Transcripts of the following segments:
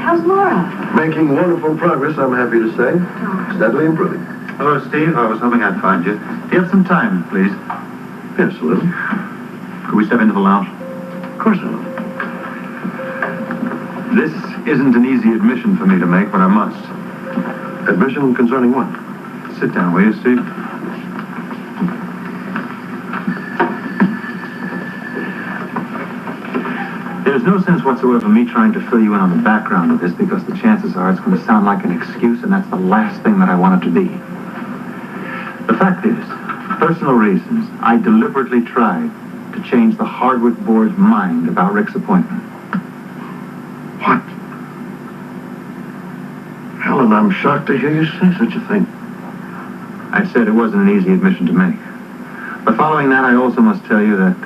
how's Laura? Making wonderful progress, I'm happy to say. Steadily improving. Hello, Steve. I was hoping I'd find you. Do you have some time, please? Yes, a little. Could we step into the lounge? Of course I will. This isn't an easy admission for me to make, but I must. Admission concerning what? Sit down, will you, Steve? There's no sense whatsoever in me trying to fill you in on the background of this, because the chances are it's going to sound like an excuse, and that's the last thing that I want it to be. The fact is, for personal reasons, I deliberately tried to change the Hardwick Board's mind about Rick's appointment. What? Helen, I'm shocked to hear you say such a thing. I said it wasn't an easy admission to make. But following that, I also must tell you that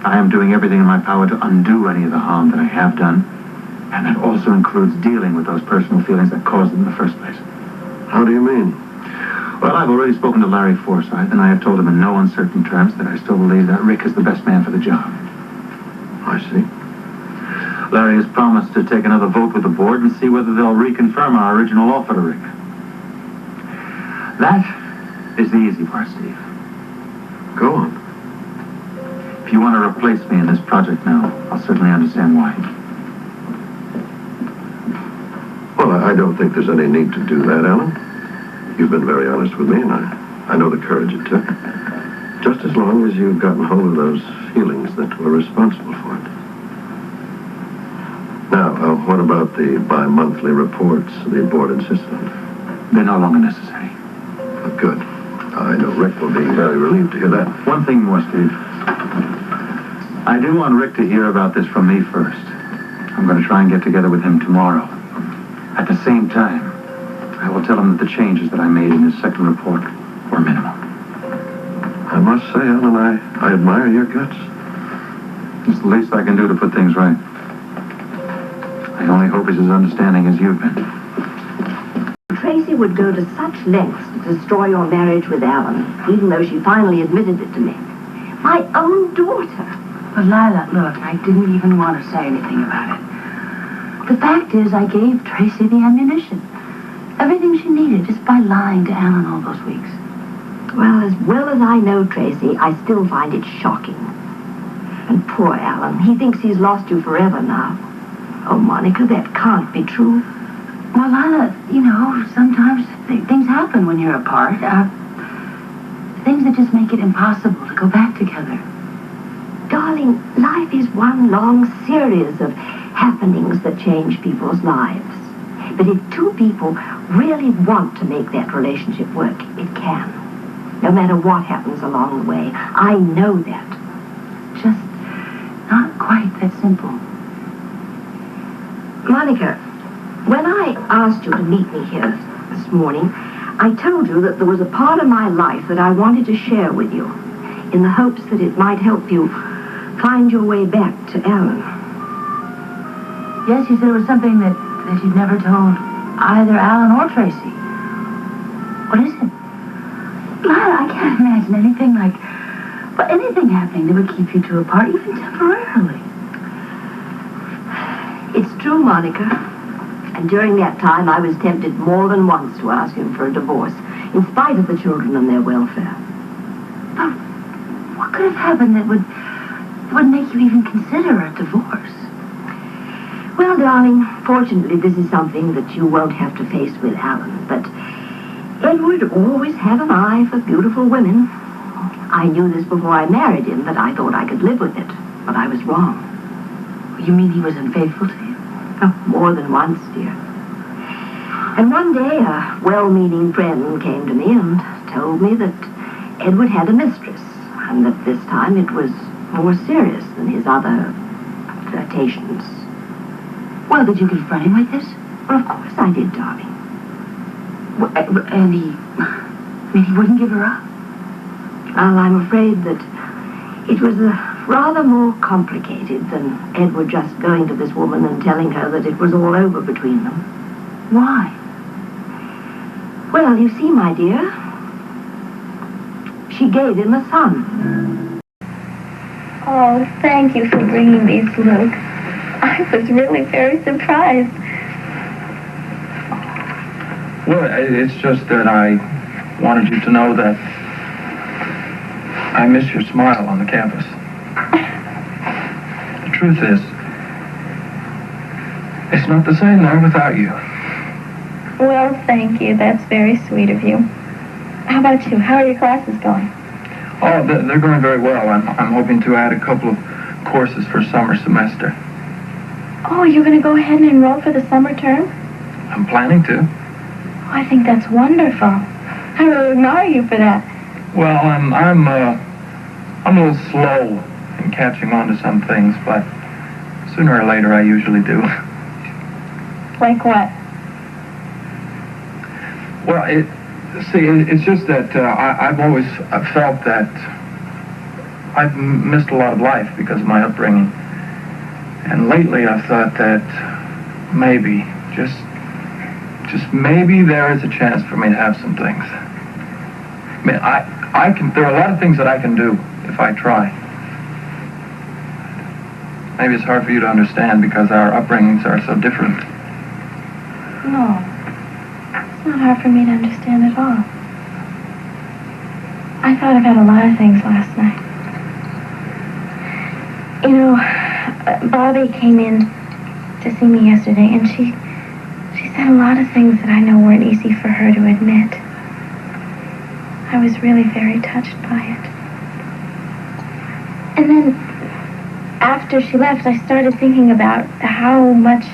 I am doing everything in my power to undo any of the harm that I have done. And that also includes dealing with those personal feelings that caused it in the first place. How do you mean? Well, I've already spoken to Larry Forsythe, and I have told him in no uncertain terms that I still believe that Rick is the best man for the job. I see. Larry has promised to take another vote with the board and see whether they'll reconfirm our original offer to Rick. That is the easy part, Steve. Go on. If you want to replace me in this project now, I'll certainly understand why. Well, I don't think there's any need to do that, Alan. You've been very honest with me, and I know the courage it took. Just as long as you've gotten hold of those feelings that were responsible for it. Now, what about the bi-monthly reports the board insisted on? They're no longer necessary. Well, good. I know Rick will be very relieved to hear that. One thing more, Steve. I do want Rick to hear about this from me first. I'm going to try and get together with him tomorrow. At the same time, I will tell him that the changes that I made in his second report were minimal. I must say, Alan, I admire your guts. It's the least I can do to put things right. I only hope he's as understanding as you've been. Tracy would go to such lengths to destroy your marriage with Alan, even though she finally admitted it to me. My own daughter. But Lila, look, I didn't even want to say anything about it. The fact is, I gave Tracy the ammunition. Everything she needed just by lying to Alan all those weeks. Well as I know Tracy, I still find it shocking. And poor Alan, he thinks he's lost you forever now. Oh, Monica, that can't be true. Well, Lila, you know, sometimes things happen when you're apart. Things that just make it impossible to go back together. Darling, life is one long series of happenings that change people's lives. But if two people really want to make that relationship work, it can. No matter what happens along the way. I know that. Just not quite that simple. Monica, when I asked you to meet me here this morning, I told you that there was a part of my life that I wanted to share with you, in the hopes that it might help you find your way back to Alan. Yes, you said it was something that you'd never told either Alan or Tracy. What is it? Lila, I can't imagine anything anything happening that would keep you two apart, even temporarily. It's true, Monica. And during that time, I was tempted more than once to ask him for a divorce, in spite of the children and their welfare. But what could have happened that would make you even consider a divorce? Well, darling, fortunately, this is something that you won't have to face with Alan. But Edward always had an eye for beautiful women. I knew this before I married him, but I thought I could live with it. But I was wrong. You mean he was unfaithful to you? Oh, more than once, dear. And one day, a well-meaning friend came to me and told me that Edward had a mistress, and that this time it was more serious than his other flirtations. Well, did you confront him with this? Well, of course I did, darling. And he wouldn't give her up? Well, I'm afraid that it was rather more complicated than Edward just going to this woman and telling her that it was all over between them. Why? Well, you see, my dear, she gave him a son. Oh, thank you for bringing these, Luke. I was really very surprised. Well, it's just that I wanted you to know that I miss your smile on the campus. The truth is, it's not the same there without you. Well, thank you. That's very sweet of you. How about you? How are your classes going? Oh, they're going very well. I'm hoping to add a couple of courses for summer semester. Oh, you're going to go ahead and enroll for the summer term? I'm planning to. Oh, I think that's wonderful. I really admire you for that. Well, I'm a little slow in catching on to some things, but sooner or later I usually do. Like what? Well, it's just that I've always felt that I've missed a lot of life because of my upbringing. And lately I've thought that maybe, just maybe there is a chance for me to have some things. I mean, there are a lot of things that I can do if I try. Maybe it's hard for you to understand because our upbringings are so different. No. It's not hard for me to understand at all. I thought about a lot of things last night. You know, Bobby came in to see me yesterday, and she said a lot of things that I know weren't easy for her to admit. I was really very touched by it. And then, after she left, I started thinking about how much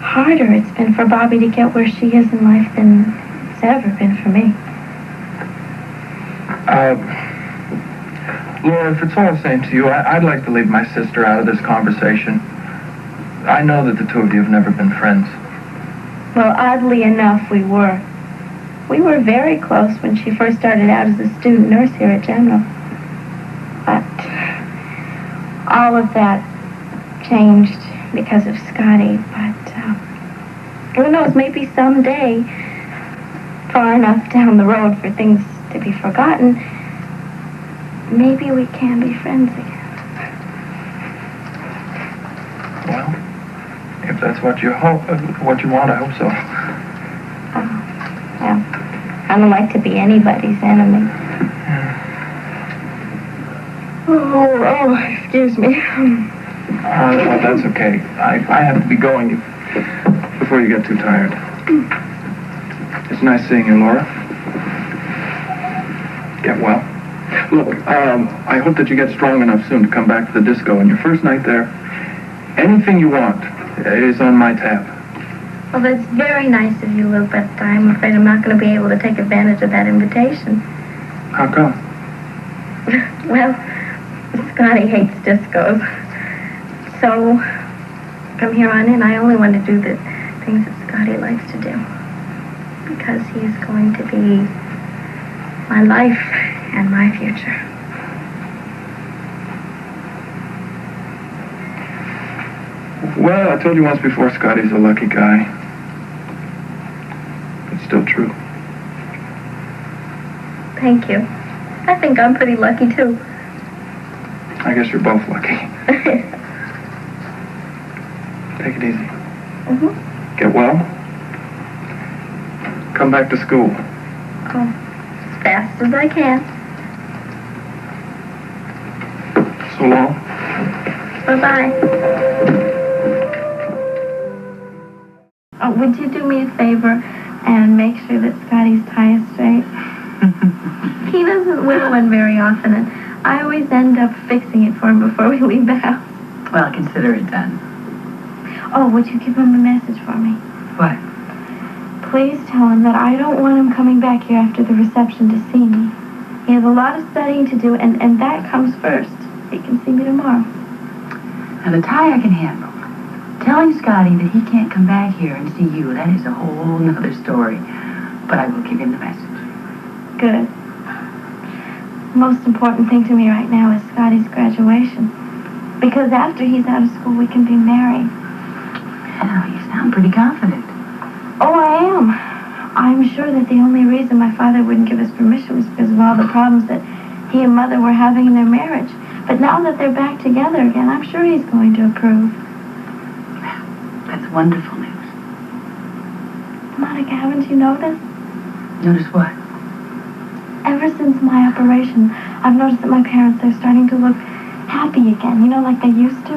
harder it's been for Bobby to get where she is in life than it's ever been for me. Laura, if it's all the same to you, I'd like to leave my sister out of this conversation. I know that the two of you have never been friends. Well, oddly enough, we were. We were very close when she first started out as a student nurse here at General. But all of that changed because of Scotty. But who knows, maybe someday, far enough down the road for things to be forgotten, maybe we can be friends again. Well, if that's what you want, I hope so. Well, I don't like to be anybody's enemy. Oh, excuse me. Well, that's okay. I have to be going before you get too tired. It's nice seeing you, Laura. Get well. Look, I hope that you get strong enough soon to come back to the disco. And your first night there, anything you want is on my tab. Well, that's very nice of you, Lou, but I'm afraid I'm not going to be able to take advantage of that invitation. How come? Well, Scotty hates discos. So, from here on in, I only want to do the things that Scotty likes to do. Because he's going to be my life and my future. Well, I told you once before, Scotty's a lucky guy. It's still true. Thank you. I think I'm pretty lucky, too. I guess you're both lucky. Take it easy. Mm-hmm. Get well. Come back to school. Oh, as fast as I can. So long. Bye-bye. Oh, would you do me a favor and make sure that Scotty's tie is straight? He doesn't wear one very often, and I always end up fixing it for him before we leave the house. Well, consider it done. Oh, would you give him a message for me? What? Please tell him that I don't want him coming back here after the reception to see me. He has a lot of studying to do, and that comes first. He can see me tomorrow. Now, the tie I can handle. Telling Scotty that he can't come back here and see you, that is a whole nother story. But I will give him the message. Good. The most important thing to me right now is Scotty's graduation. Because after he's out of school, we can be married. Well, you sound pretty confident. Oh, I am. I'm sure that the only reason my father wouldn't give us permission was because of all the problems that he and Mother were having in their marriage. But now that they're back together again, I'm sure he's going to approve. That's wonderful news. I'm not Monica, haven't you noticed? Notice what? Ever since my operation, I've noticed that my parents are starting to look happy again, like they used to.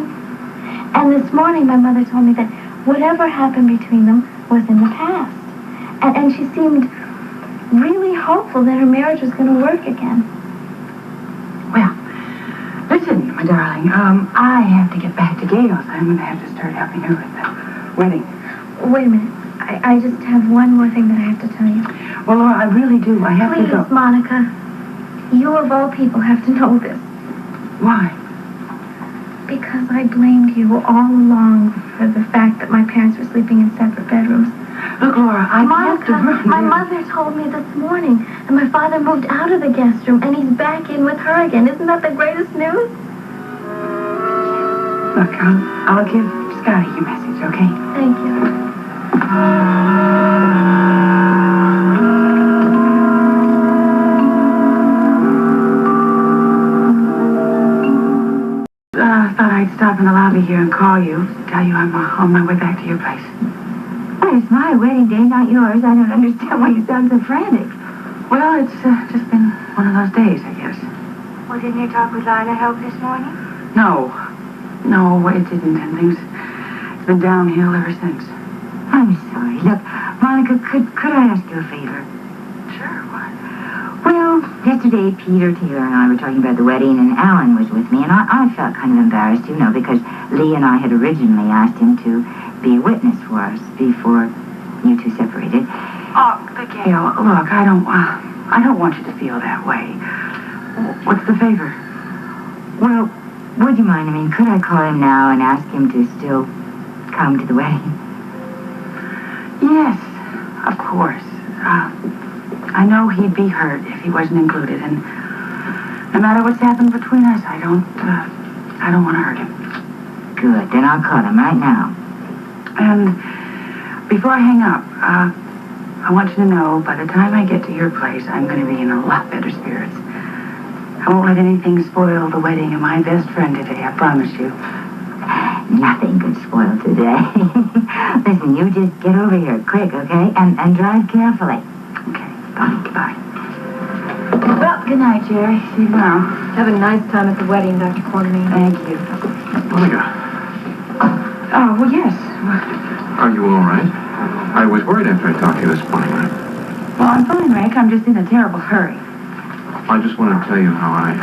And this morning, my mother told me that whatever happened between them was in the past. And she seemed really hopeful that her marriage was going to work again. Well, listen, my darling, I have to get back to Gail's. I'm going to have to start helping her with the wedding. Wait a minute. I just have one more thing that I have to tell you. Well, Laura, I really do. I have to go. Please, Monica. You of all people have to know this. Why? Because I blamed you all along for the fact that my parents were sleeping in separate bedrooms. Look, Laura, I have to Monica, run. my mother told me this morning that my father moved out of the guest room and he's back in with her again. Isn't that the greatest news? Look, I'll give Scotty your message, okay? Thank you. Thought I'd stop in the lobby here and call you, tell you I'm on my way back to your place. Well, it's my wedding day, not yours. I don't understand why you sound so frantic. Well, it's just been one of those days, I guess. Well, didn't your talk with Lila help this morning? No, it didn't, and things it's been downhill ever since. I'm sorry. Look, Monica, could I ask you a favor? Sure, what? Well, yesterday Peter, Taylor, and I were talking about the wedding, and Alan was with me, and I felt kind of embarrassed, because Lee and I had originally asked him to be a witness for us before you two separated. Oh, but Gail, look, I don't want you to feel that way. What's the favor? Well, would you mind? Could I call him now and ask him to still come to the wedding? Yes, of course. I know he'd be hurt if he wasn't included, and no matter what's happened between us, I don't want to hurt him. Good, then I'll call him right now. And before I hang up, I want you to know, by the time I get to your place, I'm going to be in a lot better spirits. I won't let anything spoil the wedding of my best friend today, I promise you. Nothing could spoil today. Listen, you just get over here quick, okay? And drive carefully. Okay, bye. Well, good night, Jerry. See you tomorrow. Have a nice time at the wedding, Dr. Quartermain. Thank you. Monica, Oh, well, yes. are you all right? I was worried after I talked to you this morning. Well, I'm fine, Rick. I'm just in a terrible hurry. I just wanted to tell you how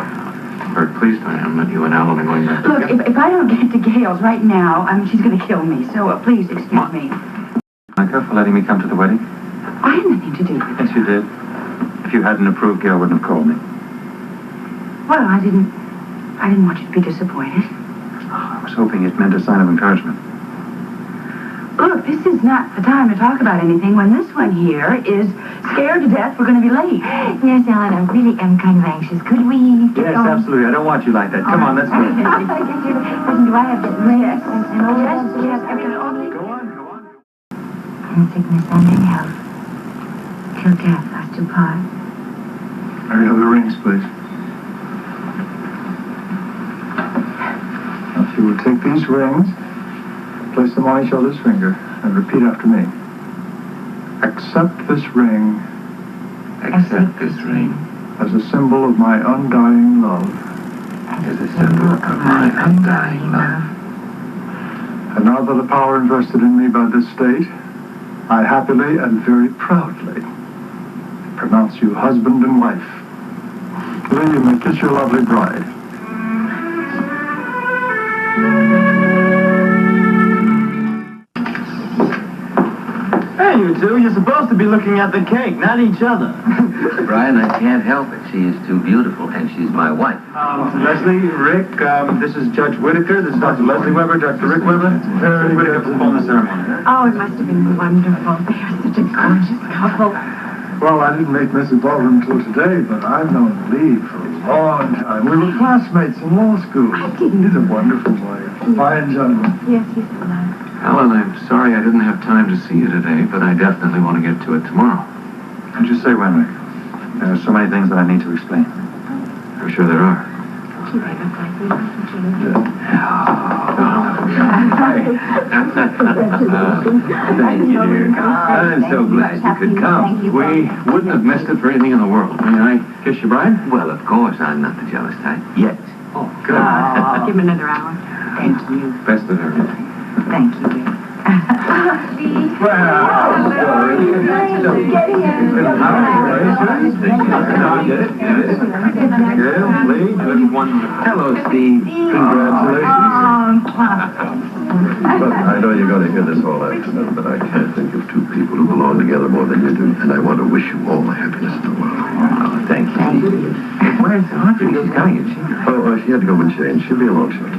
very pleased I am that you and Alan are going back Look, together. if I don't get to Gail's right now, she's going to kill me. So please excuse me. Monica, for letting me come to the wedding. I had nothing to do with it. Yes, you did. If you hadn't approved, Gail wouldn't have called me. Well, I didn't want you to be disappointed. I was hoping it meant a sign of encouragement. Look, this is not the time to talk about anything when this one here is scared to death we're going to be late. Yes, Alan, I really am kind of anxious. Could we get Yes, going? absolutely. I don't want you like that. Come on, let's go. Listen, do I have to drink? Yes. And all Yes, that? yes, I can only... Go on. In sickness and in health, till death us do part. May we have the rings, please? If you will take these rings, place them on each other's finger, and repeat after me. Accept this ring Accept this ring as a symbol of my undying love. as a symbol of my undying love. And now that the power invested in me by this state, I happily and very proudly pronounce you husband and wife. Lee, you may kiss your lovely bride. Hey, you two, you're supposed to be looking at the cake, not each other. Brian, I can't help it. She is too beautiful, and she's my wife. Leslie, Rick, this is Judge Whitaker. This is Dr. Leslie Weber, Dr. Rick Weber. Mr. Whitaker perform the ceremony. Oh, it must have been wonderful. They are such a gorgeous couple. Well, I didn't meet Mrs. Baldwin until today, but I've known Lee for a long time. We were classmates in law school. He's a wonderful boy. Fine gentleman. Yes, he's alive. Alan, I'm sorry I didn't have time to see you today, but I definitely want to get to it tomorrow. And just say when, Rick. There are so many things that I need to explain. I'm sure there are. Thank you, dear. I'm so glad you could come. We wouldn't have missed it for anything in the world. May I kiss your bride? Well, of course, I'm not the jealous type. Yet. Oh, good. Give him another hour. Thank you. Best of everything. Thank you. Gail, Lee, you look wonderful. Hello, Steve. Congratulations. Well, I know you're going to hear this all afternoon, but I can't think of two people who belong together more than you do, and I want to wish you all the happiness in the world. Oh, thank you. Where's Audrey? She's coming, is she? Oh, she had to go and change. She'll be along shortly.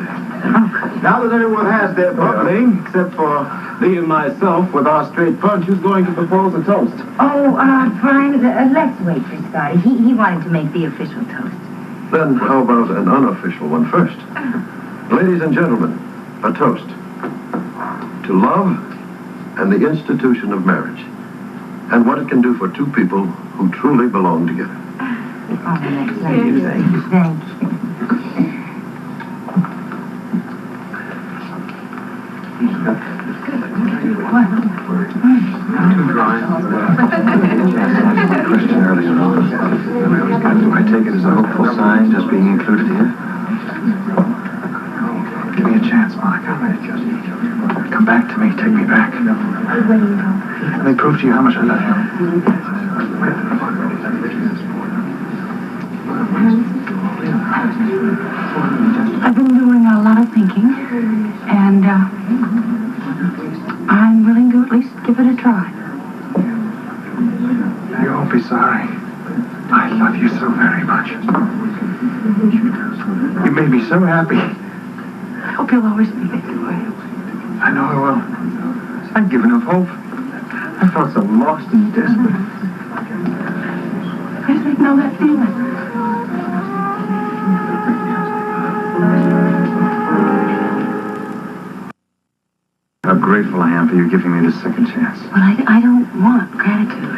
Now that everyone has their bubbling, except for Lee and myself, with our straight punch, who's going to propose a toast? Oh, Brian, let's wait for Scotty. He wanted to make the official toast. Then how about an unofficial one first? Ladies and gentlemen, a toast to love and the institution of marriage, and what it can do for two people who truly belong together. Oh, thank you. Thank you. Two drawings. Question earlier on. Do I take it as a hopeful sign, just being included here? Give me a chance, Monica. Come back to me. Take me back. Let me prove to you how much I love you. I've been doing a lot of thinking, and I'm willing to at least give it a try. You won't be sorry. I love you so very much. You made me so happy. I hope you'll always be that way. I know I will. I'd given up hope. I felt so lost and desperate. I just know that feeling. How grateful I am for you giving me this second chance. But I don't want gratitude.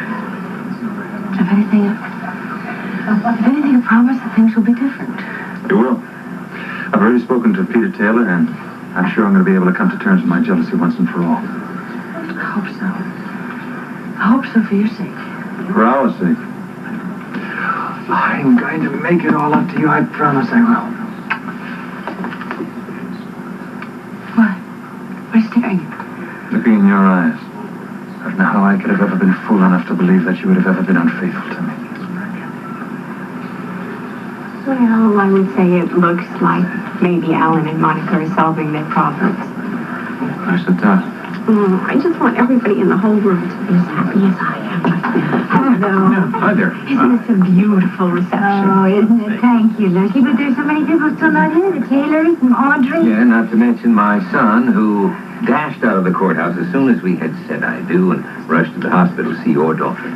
If anything, I promise that things will be different. You will. I've already spoken to Peter Taylor, and I'm sure I'm going to be able to come to terms with my jealousy once and for all. I hope so. I hope so for your sake. For our sake. I'm going to make it all up to you. I promise I will. What? What are you staring at? Looking in your eyes. I don't know how I could have ever been fool enough to believe that you would have ever been unfaithful to me. Well, I would say it looks like maybe Alan and Monica are solving their problems. I should tell. I just want everybody in the whole world to be as happy as I am right now. Hello. Hi there. Isn't this a beautiful reception? Oh, isn't it? Thank you, Lucy. But there's so many people still not here. The Taylors and Audrey. Yeah, not to mention my son, who dashed out of the courthouse as soon as we had said I do and rushed to the hospital to see your daughter.